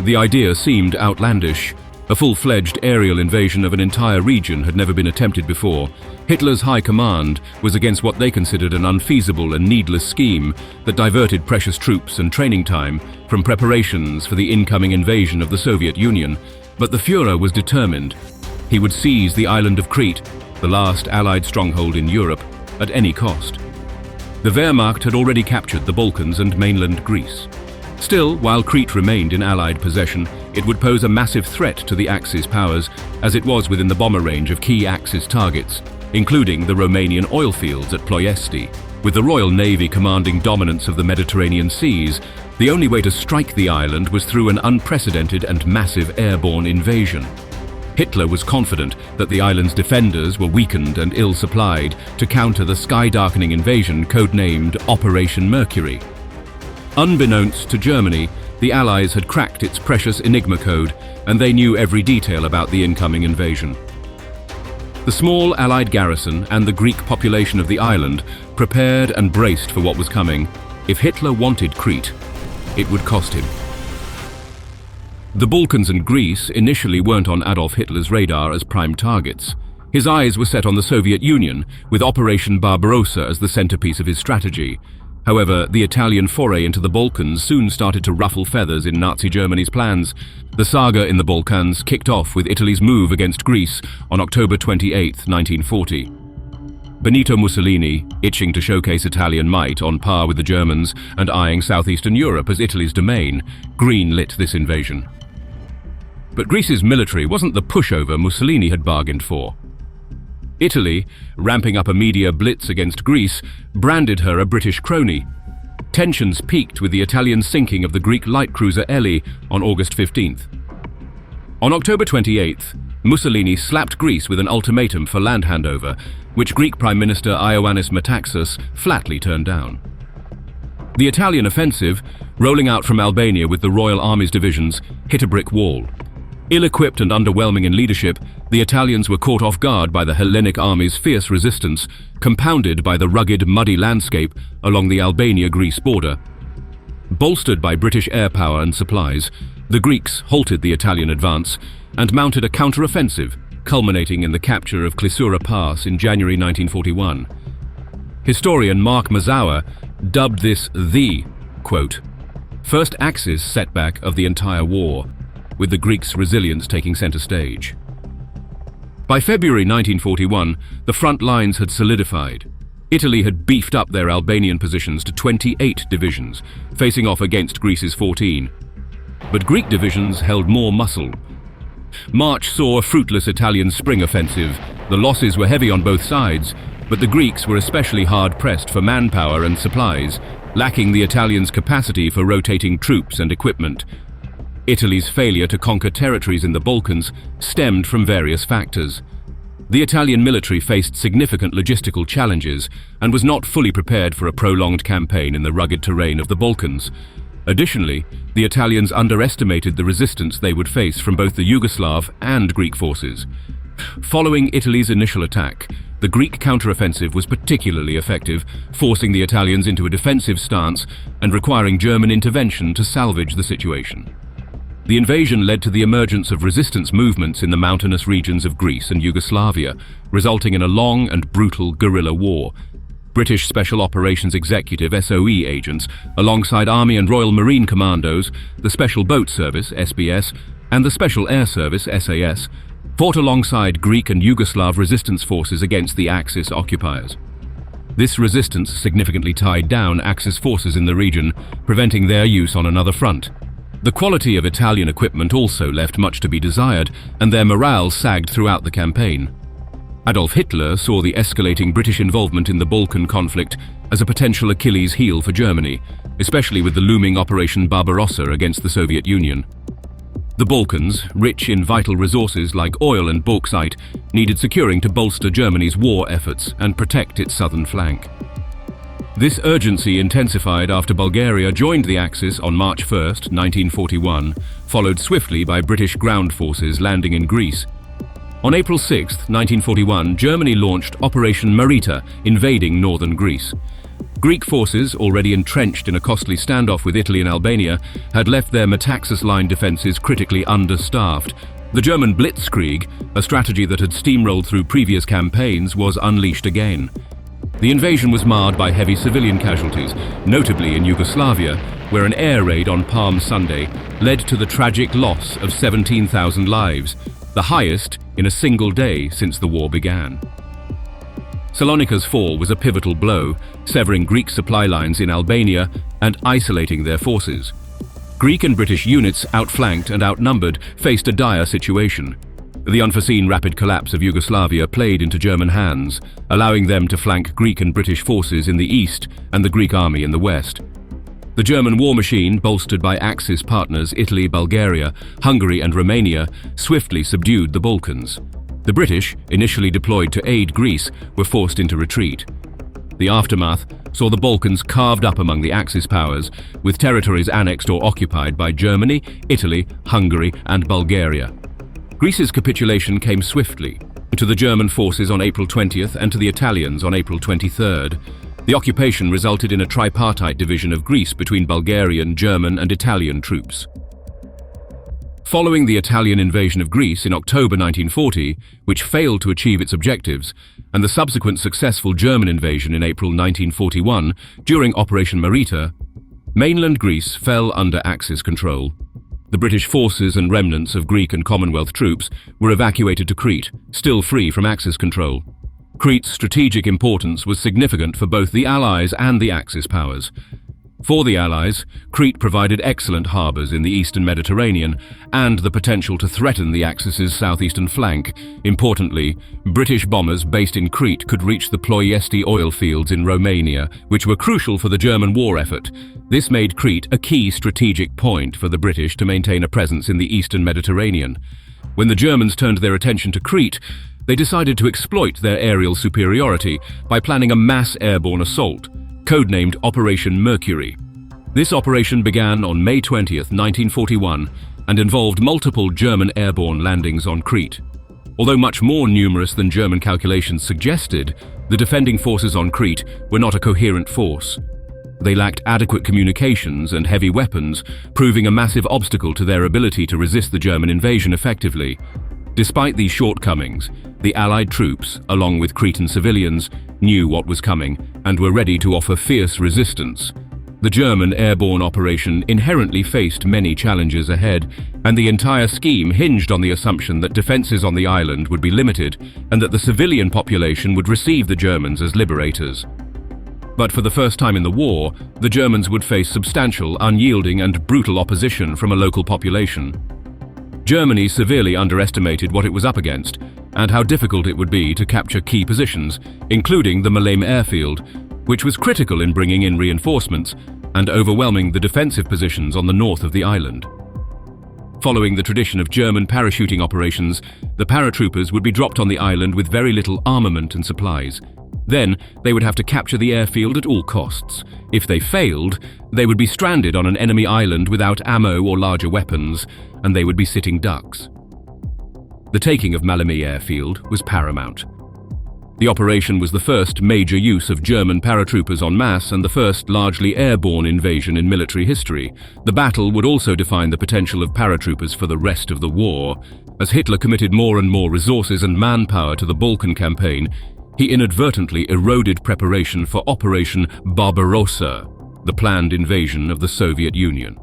The idea seemed outlandish. A full-fledged aerial invasion of an entire region had never been attempted before. Hitler's high command was against what they considered an unfeasible and needless scheme that diverted precious troops and training time from preparations for the incoming invasion of the Soviet Union. But the Fuhrer was determined. He would seize the island of Crete, the last Allied stronghold in Europe, at any cost. The Wehrmacht had already captured the Balkans and mainland Greece. Still, while Crete remained in Allied possession, it would pose a massive threat to the Axis powers, as it was within the bomber range of key Axis targets, including the Romanian oilfields at Ploiesti. With the Royal Navy commanding dominance of the Mediterranean seas, the only way to strike the island was through an unprecedented and massive airborne invasion. Hitler was confident that the island's defenders were weakened and ill-supplied to counter the sky-darkening invasion codenamed Operation Mercury. Unbeknownst to Germany, the Allies had cracked its precious Enigma code, and they knew every detail about the incoming invasion. The small Allied garrison and the Greek population of the island prepared and braced for what was coming. If Hitler wanted Crete, it would cost him. The Balkans and Greece initially weren't on Adolf Hitler's radar as prime targets. His eyes were set on the Soviet Union, with Operation Barbarossa as the centerpiece of his strategy. However, the Italian foray into the Balkans soon started to ruffle feathers in Nazi Germany's plans. The saga in the Balkans kicked off with Italy's move against Greece on October 28, 1940. Benito Mussolini, itching to showcase Italian might on par with the Germans and eyeing southeastern Europe as Italy's domain, green-lit this invasion. But Greece's military wasn't the pushover Mussolini had bargained for. Italy, ramping up a media blitz against Greece, branded her a British crony. Tensions peaked with the Italian sinking of the Greek light cruiser Elli on August 15th. On October 28th, Mussolini slapped Greece with an ultimatum for land handover, which Greek Prime Minister Ioannis Metaxas flatly turned down. The Italian offensive, rolling out from Albania with the Royal Army's divisions, hit a brick wall. Ill-equipped and underwhelming in leadership, the Italians were caught off guard by the Hellenic army's fierce resistance, compounded by the rugged, muddy landscape along the Albania-Greece border. Bolstered by British air power and supplies, the Greeks halted the Italian advance and mounted a counter-offensive, culminating in the capture of Klissura Pass in January 1941. Historian Mark Mazower dubbed this the, quote, first Axis setback of the entire war, with the Greeks' resilience taking center stage. By February 1941, the front lines had solidified. Italy had beefed up their Albanian positions to 28 divisions, facing off against Greece's 14. But Greek divisions held more muscle. March saw a fruitless Italian spring offensive. The losses were heavy on both sides, but the Greeks were especially hard-pressed for manpower and supplies, lacking the Italians' capacity for rotating troops and equipment. Italy's failure to conquer territories in the Balkans stemmed from various factors. The Italian military faced significant logistical challenges and was not fully prepared for a prolonged campaign in the rugged terrain of the Balkans. Additionally, the Italians underestimated the resistance they would face from both the Yugoslav and Greek forces. Following Italy's initial attack, the Greek counteroffensive was particularly effective, forcing the Italians into a defensive stance and requiring German intervention to salvage the situation. The invasion led to the emergence of resistance movements in the mountainous regions of Greece and Yugoslavia, resulting in a long and brutal guerrilla war. British Special Operations Executive (SOE) agents, alongside Army and Royal Marine Commandos, the Special Boat Service (SBS), and the Special Air Service (SAS), fought alongside Greek and Yugoslav resistance forces against the Axis occupiers. This resistance significantly tied down Axis forces in the region, preventing their use on another front. The quality of Italian equipment also left much to be desired, and their morale sagged throughout the campaign. Adolf Hitler saw the escalating British involvement in the Balkan conflict as a potential Achilles heel for Germany, especially with the looming Operation Barbarossa against the Soviet Union. The Balkans, rich in vital resources like oil and bauxite, needed securing to bolster Germany's war efforts and protect its southern flank. This urgency intensified after Bulgaria joined the Axis on March 1, 1941, followed swiftly by British ground forces landing in Greece. On April 6, 1941, Germany launched Operation Mercury, invading northern Greece. Greek forces, already entrenched in a costly standoff with Italy and Albania, had left their Metaxas line defences critically understaffed. The German blitzkrieg, a strategy that had steamrolled through previous campaigns, was unleashed again. The invasion was marred by heavy civilian casualties, notably in Yugoslavia, where an air raid on Palm Sunday led to the tragic loss of 17,000 lives, the highest in a single day since the war began. Salonika's fall was a pivotal blow, severing Greek supply lines in Albania and isolating their forces. Greek and British units, outflanked and outnumbered, faced a dire situation. The unforeseen rapid collapse of Yugoslavia played into German hands, allowing them to flank Greek and British forces in the east and the Greek army in the west. The German war machine, bolstered by Axis partners Italy, Bulgaria, Hungary and Romania, swiftly subdued the Balkans. The British, initially deployed to aid Greece, were forced into retreat. The aftermath saw the Balkans carved up among the Axis powers, with territories annexed or occupied by Germany, Italy, Hungary and Bulgaria. Greece's capitulation came swiftly to the German forces on April 20th and to the Italians on April 23rd. The occupation resulted in a tripartite division of Greece between Bulgarian, German and Italian troops. Following the Italian invasion of Greece in October 1940, which failed to achieve its objectives, and the subsequent successful German invasion in April 1941 during Operation Mercury, mainland Greece fell under Axis control. The British forces and remnants of Greek and Commonwealth troops were evacuated to Crete, still free from Axis control. Crete's strategic importance was significant for both the Allies and the Axis powers. For the Allies, Crete provided excellent harbours in the eastern Mediterranean and the potential to threaten the Axis's southeastern flank. Importantly, British bombers based in Crete could reach the Ploiesti oilfields in Romania, which were crucial for the German war effort. This made Crete a key strategic point for the British to maintain a presence in the eastern Mediterranean. When the Germans turned their attention to Crete, they decided to exploit their aerial superiority by planning a mass airborne assault, codenamed Operation Mercury. This operation began on May 20th, 1941, and involved multiple German airborne landings on Crete. Although much more numerous than German calculations suggested, the defending forces on Crete were not a coherent force. They lacked adequate communications and heavy weapons, proving a massive obstacle to their ability to resist the German invasion effectively. Despite these shortcomings, the Allied troops, along with Cretan civilians, knew what was coming and were ready to offer fierce resistance. The German airborne operation inherently faced many challenges ahead, and the entire scheme hinged on the assumption that defenses on the island would be limited and that the civilian population would receive the Germans as liberators. But for the first time in the war, the Germans would face substantial, unyielding and brutal opposition from a local population. Germany severely underestimated what it was up against and how difficult it would be to capture key positions, including the Maleme airfield, which was critical in bringing in reinforcements and overwhelming the defensive positions on the north of the island. Following the tradition of German parachuting operations, the paratroopers would be dropped on the island with very little armament and supplies. Then, they would have to capture the airfield at all costs. If they failed, they would be stranded on an enemy island without ammo or larger weapons, and they would be sitting ducks. The taking of Maleme airfield was paramount. The operation was the first major use of German paratroopers en masse and the first largely airborne invasion in military history. The battle would also define the potential of paratroopers for the rest of the war. As Hitler committed more and more resources and manpower to the Balkan campaign, he inadvertently eroded preparation for Operation Barbarossa, the planned invasion of the Soviet Union.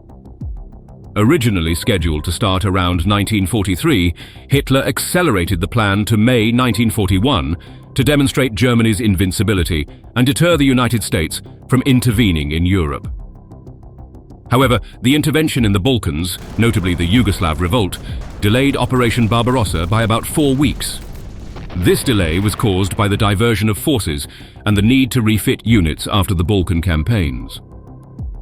Originally scheduled to start around 1943, Hitler accelerated the plan to May 1941 to demonstrate Germany's invincibility and deter the United States from intervening in Europe. However, the intervention in the Balkans, notably the Yugoslav revolt, delayed Operation Barbarossa by about 4 weeks. This delay was caused by the diversion of forces and the need to refit units after the Balkan campaigns.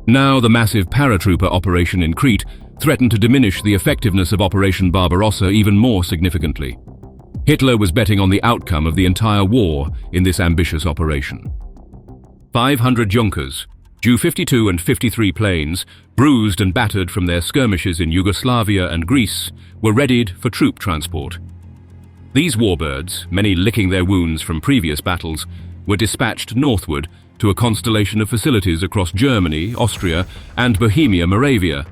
Now the massive paratrooper operation in Crete threatened to diminish the effectiveness of Operation Barbarossa even more significantly. Hitler was betting on the outcome of the entire war in this ambitious operation. 500 Junkers, Ju-52 and 53 planes, bruised and battered from their skirmishes in Yugoslavia and Greece, were readied for troop transport. These warbirds, many licking their wounds from previous battles, were dispatched northward to a constellation of facilities across Germany, Austria, and Bohemia-Moravia.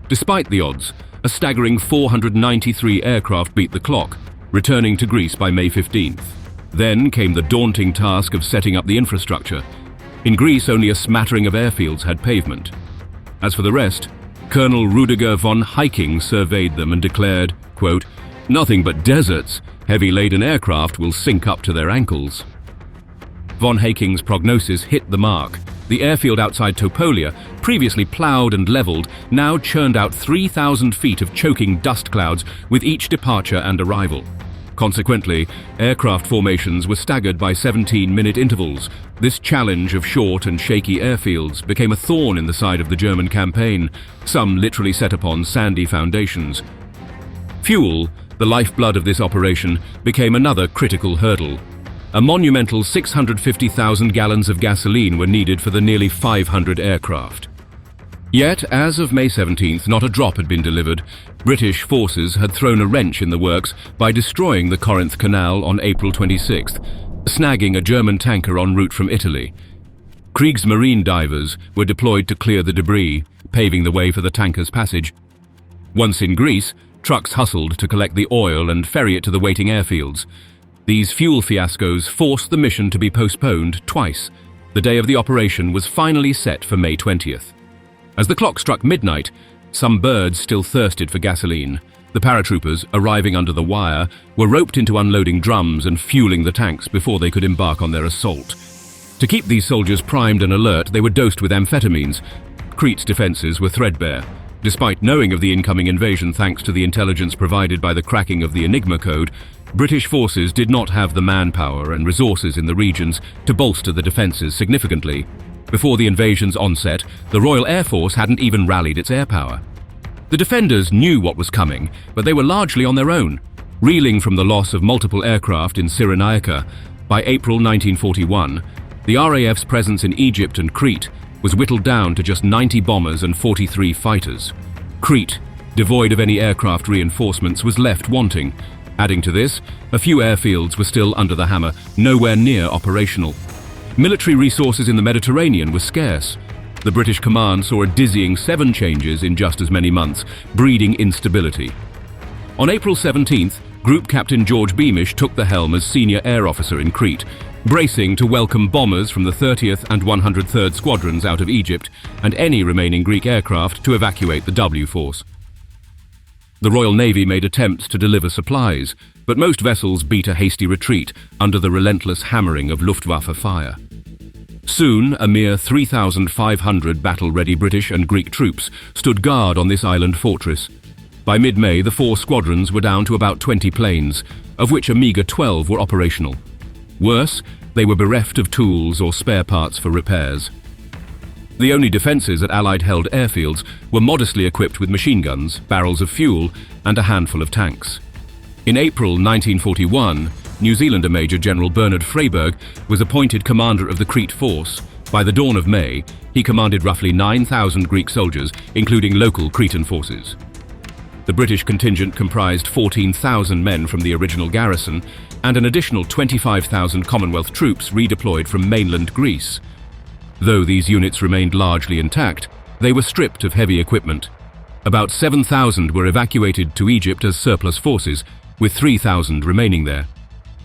Despite the odds, a staggering 493 aircraft beat the clock, returning to Greece by May 15th. Then came the daunting task of setting up the infrastructure. In Greece, only a smattering of airfields had pavement. As for the rest, Colonel Rudiger von Heiking surveyed them and declared, quote, "Nothing but deserts. Heavy-laden aircraft will sink up to their ankles." Von Heiking's prognosis hit the mark. The airfield outside Topolia, previously ploughed and levelled, now churned out 3,000 feet of choking dust clouds with each departure and arrival. Consequently, aircraft formations were staggered by 17-minute intervals. This challenge of short and shaky airfields became a thorn in the side of the German campaign, some literally set upon sandy foundations. Fuel, the lifeblood of this operation, became another critical hurdle. A monumental 650,000 gallons of gasoline were needed for the nearly 500 aircraft. Yet, as of May 17th, not a drop had been delivered. British forces had thrown a wrench in the works by destroying the Corinth Canal on April 26th, snagging a German tanker en route from Italy. Kriegsmarine divers were deployed to clear the debris, paving the way for the tanker's passage. Once in Greece, trucks hustled to collect the oil and ferry it to the waiting airfields. These fuel fiascos forced the mission to be postponed twice. The day of the operation was finally set for May 20th. As the clock struck midnight, some birds still thirsted for gasoline. The paratroopers, arriving under the wire, were roped into unloading drums and fueling the tanks before they could embark on their assault. To keep these soldiers primed and alert, they were dosed with amphetamines. Crete's defenses were threadbare. Despite knowing of the incoming invasion thanks to the intelligence provided by the cracking of the Enigma code, British forces did not have the manpower and resources in the regions to bolster the defenses significantly. Before the invasion's onset, the Royal Air Force hadn't even rallied its air power. The defenders knew what was coming, but they were largely on their own. Reeling from the loss of multiple aircraft in Cyrenaica, by April 1941, the RAF's presence in Egypt and Crete was whittled down to just 90 bombers and 43 fighters. Crete, devoid of any aircraft reinforcements, was left wanting. Adding to this, a few airfields were still under the hammer, nowhere near operational. Military resources in the Mediterranean were scarce. The British command saw a dizzying 7 changes in just as many months, breeding instability. On April 17th, Group Captain George Beamish took the helm as senior air officer in Crete, bracing to welcome bombers from the 30th and 103rd Squadrons out of Egypt and any remaining Greek aircraft to evacuate the W force. The Royal Navy made attempts to deliver supplies, but most vessels beat a hasty retreat under the relentless hammering of Luftwaffe fire. Soon, a mere 3,500 battle-ready British and Greek troops stood guard on this island fortress. By mid-May, the 4 squadrons were down to about 20 planes, of which a meager 12 were operational. Worse, they were bereft of tools or spare parts for repairs. The only defences at Allied-held airfields were modestly equipped with machine guns, barrels of fuel, and a handful of tanks. In April 1941, New Zealander Major General Bernard Freyberg was appointed commander of the Crete force. By the dawn of May, he commanded roughly 9,000 Greek soldiers, including local Cretan forces. The British contingent comprised 14,000 men from the original garrison and an additional 25,000 Commonwealth troops redeployed from mainland Greece. Though these units remained largely intact, they were stripped of heavy equipment. About 7,000 were evacuated to Egypt as surplus forces, with 3,000 remaining there.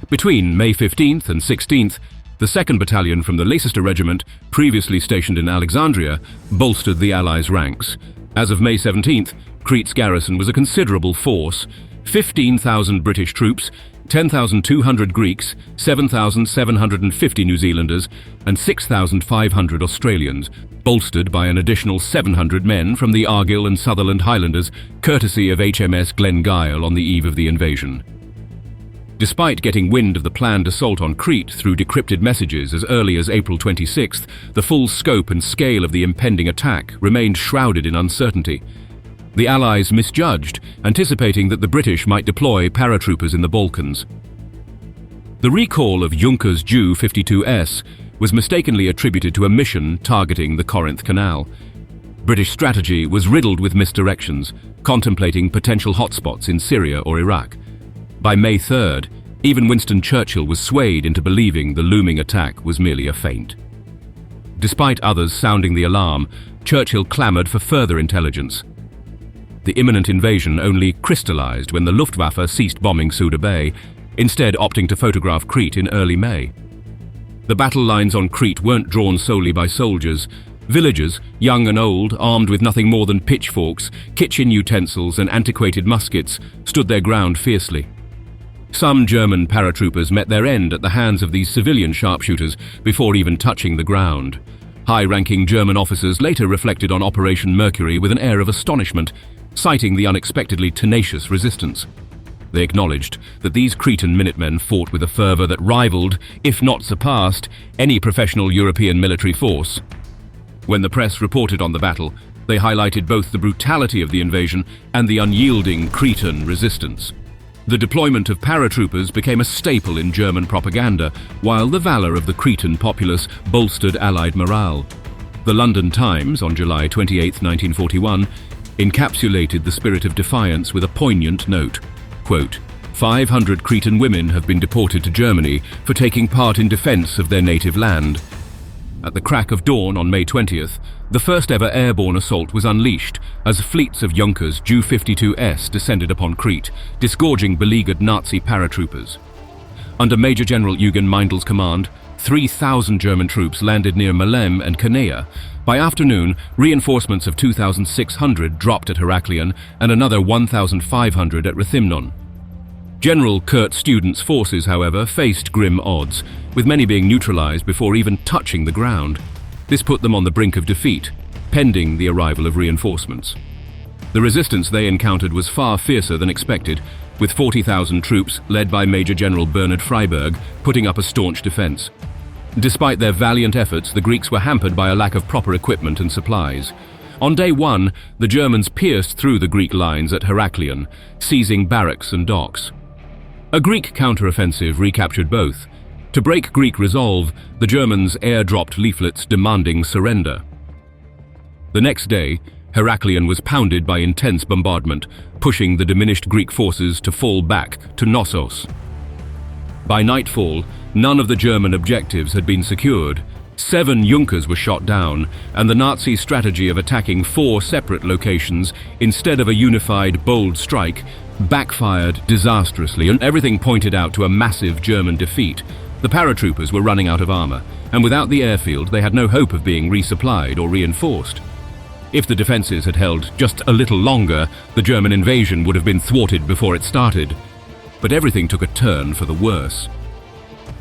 Between May 15th and 16th, the 2nd Battalion from the Leicester Regiment, previously stationed in Alexandria, bolstered the Allies' ranks. As of May 17th, Crete's garrison was a considerable force: 15,000 British troops, 10,200 Greeks, 7,750 New Zealanders, and 6,500 Australians, bolstered by an additional 700 men from the Argyll and Sutherland Highlanders, courtesy of HMS Glengyle on the eve of the invasion. Despite getting wind of the planned assault on Crete through decrypted messages as early as April 26th, the full scope and scale of the impending attack remained shrouded in uncertainty. The Allies misjudged, anticipating that the British might deploy paratroopers in the Balkans. The recall of Juncker's Ju-52S was mistakenly attributed to a mission targeting the Corinth Canal. British strategy was riddled with misdirections, contemplating potential hotspots in Syria or Iraq. By May 3rd, Even Winston Churchill was swayed into believing the looming attack was merely a feint. Despite others sounding the alarm, Churchill clamored for further intelligence. The imminent invasion only crystallized when the Luftwaffe ceased bombing Suda Bay, instead opting to photograph Crete in early May. The battle lines on Crete weren't drawn solely by soldiers. Villagers, young and old, armed with nothing more than pitchforks, kitchen utensils and antiquated muskets, stood their ground fiercely. Some German paratroopers met their end at the hands of these civilian sharpshooters before even touching the ground. High-ranking German officers later reflected on Operation Mercury with an air of astonishment, citing the unexpectedly tenacious resistance. They acknowledged that these Cretan Minutemen fought with a fervor that rivaled, if not surpassed, any professional European military force. When the press reported on the battle, they highlighted both the brutality of the invasion and the unyielding Cretan resistance. The deployment of paratroopers became a staple in German propaganda, while the valor of the Cretan populace bolstered Allied morale. The London Times, on July 28, 1941, encapsulated the spirit of defiance with a poignant note. Quote, 500 Cretan women have been deported to Germany for taking part in defense of their native land. At the crack of dawn on May 20th, the first ever airborne assault was unleashed as fleets of Junkers Ju-52S descended upon Crete, disgorging beleaguered Nazi paratroopers. Under Major General Eugen Meindel's command, 3,000 German troops landed near Maleme and Canea. By afternoon, reinforcements of 2,600 dropped at Heraklion and another 1,500 at Rethymnon. General Kurt Student's forces, however, faced grim odds, with many being neutralized before even touching the ground. This put them on the brink of defeat, pending the arrival of reinforcements. The resistance they encountered was far fiercer than expected, with 40,000 troops, led by Major General Bernhard Freiberg, putting up a staunch defense. Despite their valiant efforts, the Greeks were hampered by a lack of proper equipment and supplies. On day one, the Germans pierced through the Greek lines at Heraklion, seizing barracks and docks. A Greek counteroffensive recaptured both. To break Greek resolve, the Germans airdropped leaflets demanding surrender. The next day, Heraklion was pounded by intense bombardment, pushing the diminished Greek forces to fall back to Knossos. By nightfall, none of the German objectives had been secured. 7 Junkers were shot down, and the Nazi strategy of attacking 4 separate locations instead of a unified, bold strike backfired disastrously, and everything pointed out to a massive German defeat. The paratroopers were running out of armor, and without the airfield they had no hope of being resupplied or reinforced. If the defenses had held just a little longer, the German invasion would have been thwarted before it started. But everything took a turn for the worse.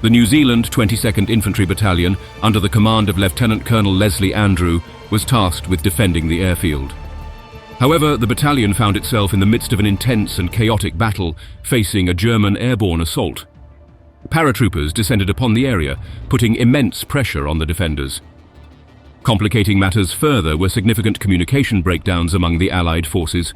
The New Zealand 22nd Infantry Battalion, under the command of Lieutenant Colonel Leslie Andrew, was tasked with defending the airfield. However, the battalion found itself in the midst of an intense and chaotic battle, facing a German airborne assault. Paratroopers descended upon the area, putting immense pressure on the defenders. Complicating matters further were significant communication breakdowns among the Allied forces.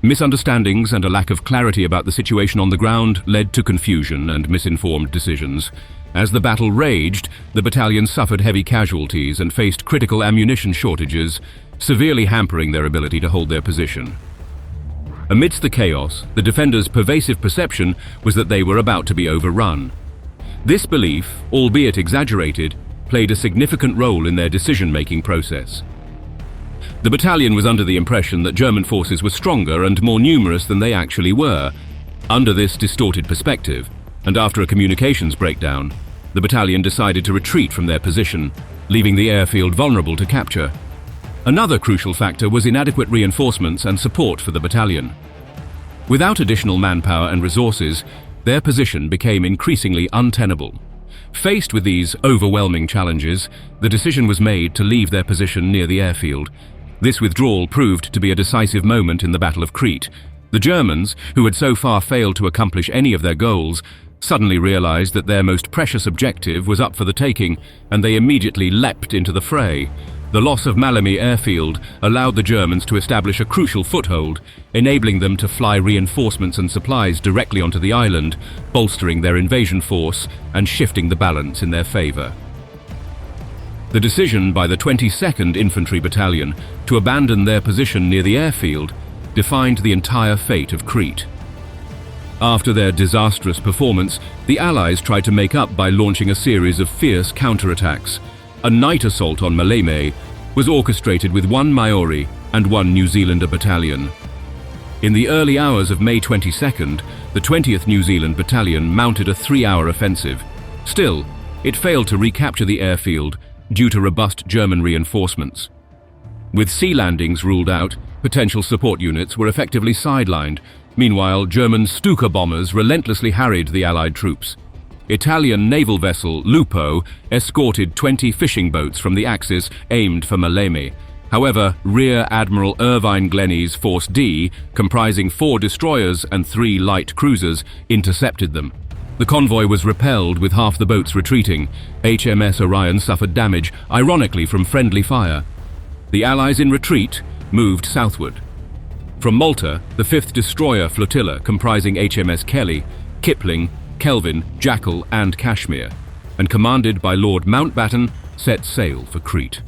Misunderstandings and a lack of clarity about the situation on the ground led to confusion and misinformed decisions. As the battle raged, the battalion suffered heavy casualties and faced critical ammunition shortages, severely hampering their ability to hold their position. Amidst the chaos, the defenders' pervasive perception was that they were about to be overrun. This belief, albeit exaggerated, played a significant role in their decision-making process. The battalion was under the impression that German forces were stronger and more numerous than they actually were. Under this distorted perspective, and after a communications breakdown, the battalion decided to retreat from their position, leaving the airfield vulnerable to capture. Another crucial factor was inadequate reinforcements and support for the battalion. Without additional manpower and resources, their position became increasingly untenable. Faced with these overwhelming challenges, the decision was made to leave their position near the airfield. This withdrawal proved to be a decisive moment in the Battle of Crete. The Germans, who had so far failed to accomplish any of their goals, suddenly realized that their most precious objective was up for the taking, and they immediately leapt into the fray. The loss of Maleme airfield allowed the Germans to establish a crucial foothold, enabling them to fly reinforcements and supplies directly onto the island, bolstering their invasion force and shifting the balance in their favor. The decision by the 22nd Infantry Battalion to abandon their position near the airfield defined the entire fate of Crete. After their disastrous performance, the Allies tried to make up by launching a series of fierce counterattacks. A night assault on Maleme was orchestrated with 1 Maori and 1 New Zealander battalion. In the early hours of May 22nd, the 20th New Zealand Battalion mounted a 3-hour offensive. Still, it failed to recapture the airfield due to robust German reinforcements. With sea landings ruled out, potential support units were effectively sidelined. Meanwhile, German Stuka bombers relentlessly harried the Allied troops. Italian naval vessel Lupo escorted 20 fishing boats from the Axis aimed for Maleme. However, Rear Admiral Irvine Glennie's Force D, comprising 4 destroyers and 3 light cruisers, intercepted them. The convoy was repelled with half the boats retreating. HMS Orion suffered damage, ironically from friendly fire. The Allies in retreat moved southward. From Malta, the 5th Destroyer Flotilla, comprising HMS Kelly, Kipling, Kelvin, Jackal and Kashmir, and commanded by Lord Mountbatten, set sail for Crete.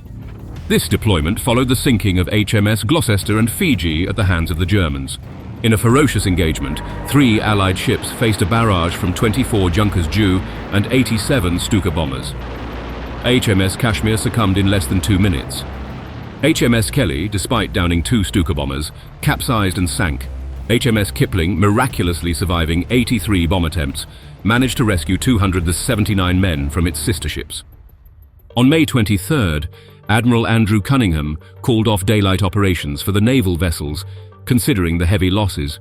This deployment followed the sinking of HMS Gloucester and Fiji at the hands of the Germans. In a ferocious engagement, 3 Allied ships faced a barrage from 24 Junkers Jew and 87 Stuka bombers. HMS Kashmir succumbed in less than 2 minutes. HMS Kelly, despite downing 2 Stuka bombers, capsized and sank. HMS Kipling, miraculously surviving 83 bomb attempts, managed to rescue 279 men from its sister ships. On May 23rd, Admiral Andrew Cunningham called off daylight operations for the naval vessels, considering the heavy losses.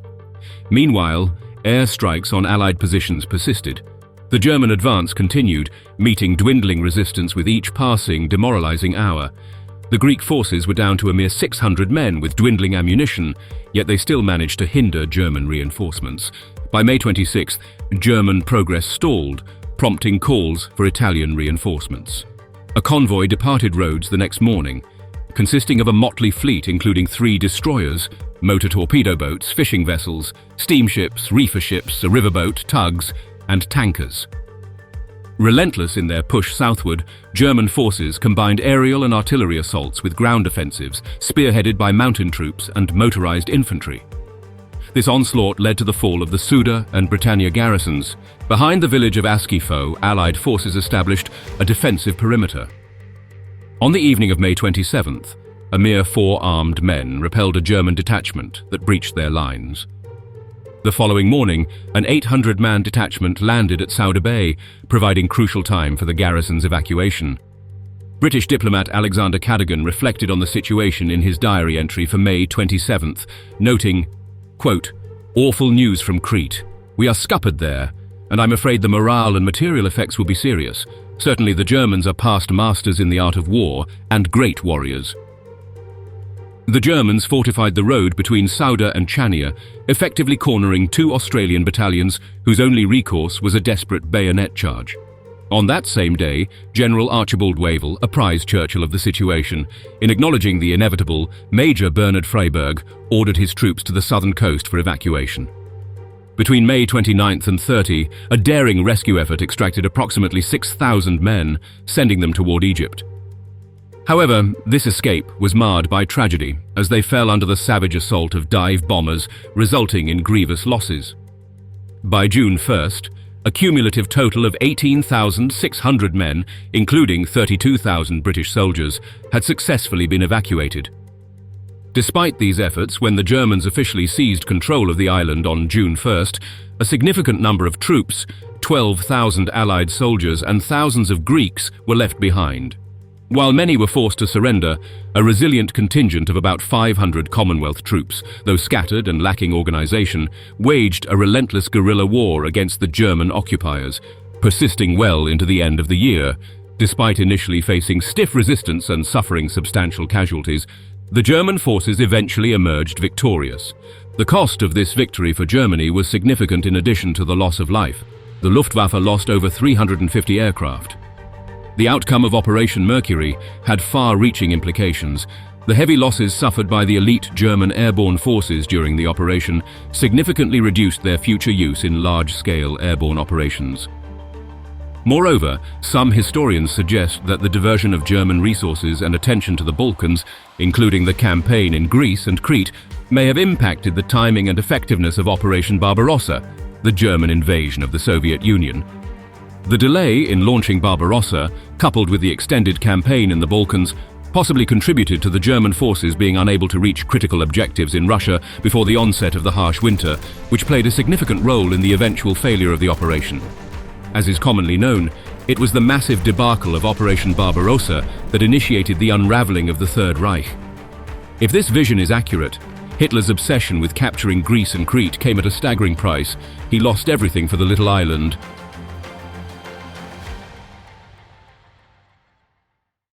Meanwhile, air strikes on Allied positions persisted. The German advance continued, meeting dwindling resistance with each passing, demoralizing hour. The Greek forces were down to a mere 600 men with dwindling ammunition, yet they still managed to hinder German reinforcements. By May 26th, German progress stalled, prompting calls for Italian reinforcements. A convoy departed Rhodes the next morning, consisting of a motley fleet including 3 destroyers, motor torpedo boats, fishing vessels, steamships, reefer ships, a riverboat, tugs, and tankers. Relentless in their push southward, German forces combined aerial and artillery assaults with ground offensives, spearheaded by mountain troops and motorized infantry. This onslaught led to the fall of the Suda and Britannia garrisons. Behind the village of Askifo, Allied forces established a defensive perimeter. On the evening of May 27th, a mere 4 armed men repelled a German detachment that breached their lines. The following morning, an 800-man detachment landed at Souda Bay, providing crucial time for the garrison's evacuation. British diplomat Alexander Cadogan reflected on the situation in his diary entry for May 27th, noting, quote, "Awful news from Crete. We are scuppered there, and I'm afraid the morale and material effects will be serious. Certainly the Germans are past masters in the art of war and great warriors." The Germans fortified the road between Souda and Chania, effectively cornering 2 Australian battalions whose only recourse was a desperate bayonet charge. On that same day, General Archibald Wavell apprised Churchill of the situation. In acknowledging the inevitable, Major Bernard Freyberg ordered his troops to the southern coast for evacuation. Between May 29th and 30, a daring rescue effort extracted approximately 6,000 men, sending them toward Egypt. However, this escape was marred by tragedy as they fell under the savage assault of dive bombers, resulting in grievous losses. By June 1st, a cumulative total of 18,600 men, including 32,000 British soldiers, had successfully been evacuated. Despite these efforts, when the Germans officially seized control of the island on June 1st, a significant number of troops, 12,000 Allied soldiers and thousands of Greeks were left behind. While many were forced to surrender, a resilient contingent of about 500 Commonwealth troops, though scattered and lacking organization, waged a relentless guerrilla war against the German occupiers, persisting well into the end of the year. Despite initially facing stiff resistance and suffering substantial casualties, the German forces eventually emerged victorious. The cost of this victory for Germany was significant in addition to the loss of life. The Luftwaffe lost over 350 aircraft. The outcome of Operation Mercury had far-reaching implications. The heavy losses suffered by the elite German airborne forces during the operation significantly reduced their future use in large-scale airborne operations. Moreover, some historians suggest that the diversion of German resources and attention to the Balkans, including the campaign in Greece and Crete, may have impacted the timing and effectiveness of Operation Barbarossa, the German invasion of the Soviet Union. The delay in launching Barbarossa, coupled with the extended campaign in the Balkans, possibly contributed to the German forces being unable to reach critical objectives in Russia before the onset of the harsh winter, which played a significant role in the eventual failure of the operation. As is commonly known, it was the massive debacle of Operation Barbarossa that initiated the unraveling of the Third Reich. If this vision is accurate, Hitler's obsession with capturing Greece and Crete came at a staggering price. He lost everything for the little island,